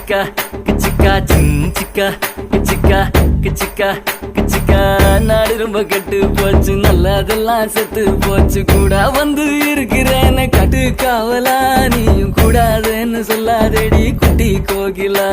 கிச்சிக்கா கிச்சிக்கா சிக்கா கிச்சிக்கா கிச்சிக்கா கிச்சிக்கா நாடு ரொம்ப கெட்டு போச்சு நல்லதெல்லாம் செத்து போச்சு கூட வந்து இருக்கிறேன்னு கட்டு காவலா நீயும் கூடாதுன்னு சொல்லாதேடி குட்டி கோகிலா